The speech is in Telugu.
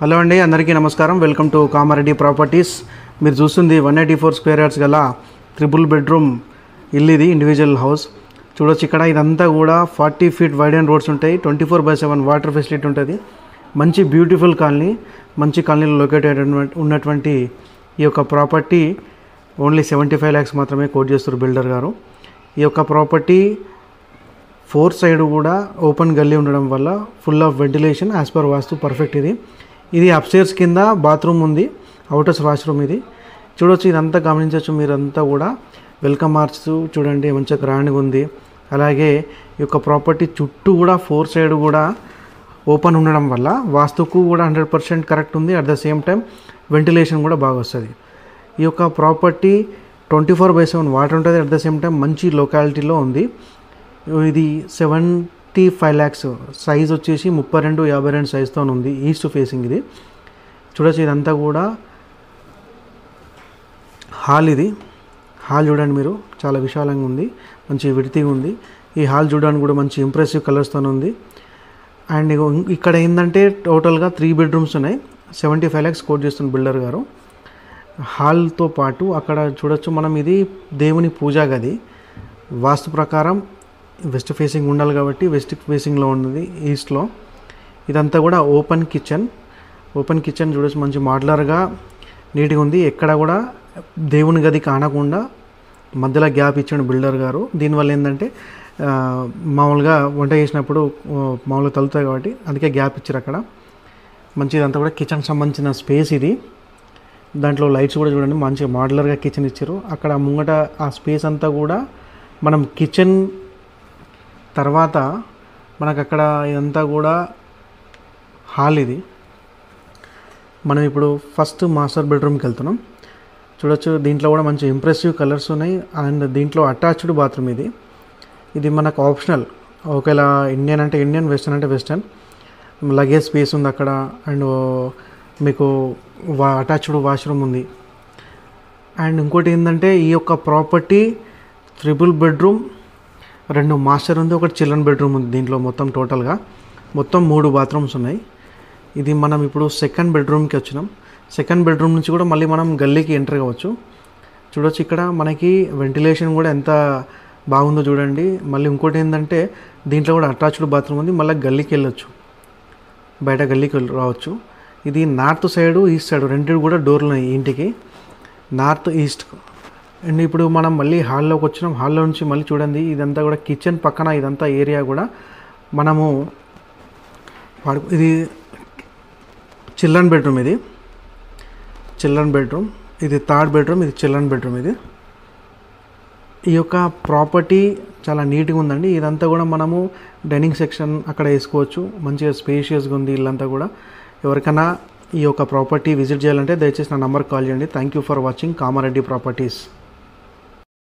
హలో అండి, అందరికీ నమస్కారం. Welcome to Kamareddy properties. మీరు చూస్తుంది 184 స్క్వేర్ యార్డ్స్ గల ట్రిపుల్ బెడ్రూమ్ ఇల్లు. ఇది ఇండివిజువల్ హౌస్. చూడొచ్చు, ఇక్కడ ఇదంతా కూడా 40 ఫీట్ వైడ్ అండ్ రోడ్స్ ఉంటాయి. 24/7 వాటర్ ఫెసిలిటీ ఉంటుంది. మంచి బ్యూటిఫుల్ కాలనీ, మంచి కాలనీలో లొకేటెడ్ ఉన్నటువంటి ఈ యొక్క ప్రాపర్టీ ఓన్లీ 75 lakhs మాత్రమే కోట్ చేస్తారు బిల్డర్ గారు. ఈ యొక్క ప్రాపర్టీ 4 సైడ్ కూడా ఓపెన్ గల్లీ ఉండడం వల్ల full of ventilation, as per vastu perfect. ఇది అప్స్టైర్స్ కింద బాత్రూమ్ ఉంది, అవుటర్స్ వాష్రూమ్. ఇది చూడొచ్చు, ఇదంతా గమనించవచ్చు మీరంతా కూడా. వెల్కమ్ ఆర్చ్ చూడండి, మంచిగా గ్రాండ్గా ఉంది. అలాగే ఈ యొక్క ప్రాపర్టీ చుట్టూ కూడా 4 సైడ్ కూడా ఓపెన్ ఉండడం వల్ల వాస్తుకు కూడా 100% కరెక్ట్ ఉంది. At the same time ventilation కూడా బాగా వస్తుంది. ఈ యొక్క ప్రాపర్టీ 24/7 వాటర్ ఉంటుంది. అట్ ద సేమ్ టైం మంచి లొకాలిటీలో ఉంది. ఇది 75 lakhs సైజ్ వచ్చేసి 32x52 సైజ్తో ఉంది. ఈస్ట్ ఫేసింగ్ ఇది. చూడొచ్చు, ఇదంతా కూడా హాల్. ఇది హాల్ చూడండి మీరు, చాలా విశాలంగా ఉంది, మంచి విడతీగా ఉంది. ఈ హాల్ చూడడానికి కూడా మంచి ఇంప్రెసివ్ కలర్స్తో ఉంది. అండ్ ఇక్కడ ఏంటంటే టోటల్గా 3 bedrooms ఉన్నాయి. 75 lakhs కోట్ చేస్తుంది బిల్డర్ గారు. హాల్తో పాటు అక్కడ చూడొచ్చు మనం, ఇది దేవుని పూజా గది. వాస్తు ప్రకారం వెస్ట్ ఫేసింగ్ ఉండాలి కాబట్టి వెస్ట్ ఫేసింగ్లో ఉన్నది, ఈస్ట్లో. ఇదంతా కూడా ఓపెన్ కిచెన్. చూడొచ్చు, మంచి మోడ్యులర్గా నీట్గా ఉంది. ఎక్కడ కూడా దేవుని గది కానకుండా మధ్యలో గ్యాప్ ఇచ్చాడు బిల్డర్ గారు. దీనివల్ల ఏంటంటే మామూలుగా వంట చేసినప్పుడు మామూలుగా తగులుతాయి కాబట్టి అందుకే గ్యాప్ ఇచ్చారు అక్కడ. మంచి ఇదంతా కూడా కిచెన్కి సంబంధించిన స్పేస్ ఇది. దాంట్లో లైట్స్ కూడా చూడండి, మంచిగా మోడ్యులర్గా కిచెన్ ఇచ్చారు. అక్కడ ముంగట ఆ స్పేస్ అంతా కూడా మనం కిచెన్ తర్వాత మనకు అక్కడ ఇదంతా కూడా హాల్. ఇది మనం ఇప్పుడు ఫస్ట్ మాస్టర్ బెడ్రూమ్కి వెళ్తున్నాం. చూడొచ్చు, దీంట్లో కూడా మంచి ఇంప్రెసివ్ కలర్స్ ఉన్నాయి. అండ్ దీంట్లో అటాచ్డ్ బాత్రూమ్. ఇది మనకు ఆప్షనల్. ఒకవేళ ఇండియన్ అంటే ఇండియన్, వెస్టర్న్ అంటే వెస్టర్న్. లగేజ్ స్పేస్ ఉంది అక్కడ. అండ్ మీకు అటాచ్డ్ వాష్రూమ్ ఉంది. అండ్ ఇంకోటి ఏంటంటే ఈ యొక్క ప్రాపర్టీ ట్రిపుల్ బెడ్రూమ్, 2 మాస్టర్ ఉంది, 1 చిల్డ్రన్ బెడ్రూమ్ ఉంది. దీంట్లో మొత్తం టోటల్గా 3 bathrooms ఉన్నాయి. ఇది మనం ఇప్పుడు సెకండ్ బెడ్రూమ్కి వచ్చినాం. సెకండ్ బెడ్రూమ్ నుంచి కూడా మళ్ళీ మనం గల్లీకి ఎంటర్ కావచ్చు. చూడొచ్చు, ఇక్కడ మనకి వెంటిలేషన్ కూడా ఎంత బాగుందో చూడండి. మళ్ళీ ఇంకోటి ఏంటంటే దీంట్లో కూడా అటాచ్డ్ బాత్రూమ్ ఉంది. మళ్ళీ గల్లీకి వెళ్ళొచ్చు, బయట గల్లీకి రావచ్చు. ఇది నార్త్ సైడు, ఈస్ట్ సైడు రెండింటి కూడా డోర్లు ఉన్నాయి ఇంటికి, నార్త్ ఈస్ట్. అండ్ ఇప్పుడు మనం మళ్ళీ హాల్లోకి వచ్చినాం. హాల్లో నుంచి మళ్ళీ చూడండి, ఇదంతా కూడా కిచెన్ పక్కన ఇదంతా ఏరియా కూడా మనము ఇది చిల్డ్రన్ బెడ్రూమ్. ఇది చిల్డ్రన్ బెడ్రూమ్, ఇది థర్డ్ బెడ్రూమ్, ఇది చిల్డ్రన్ బెడ్రూమ్. ఈ యొక్క ప్రాపర్టీ చాలా నీట్గా ఉందండి. ఇదంతా కూడా మనము డైనింగ్ సెక్షన్ అక్కడ వేసుకోవచ్చు. మంచిగా స్పేషియస్గా ఉంది ఇల్లంతా కూడా. ఎవరికైనా ఈ యొక్క ప్రాపర్టీ విజిట్ చేయాలంటే దయచేసి నా నంబర్కి కాల్ చేయండి. Thank you for watching Kamareddy properties.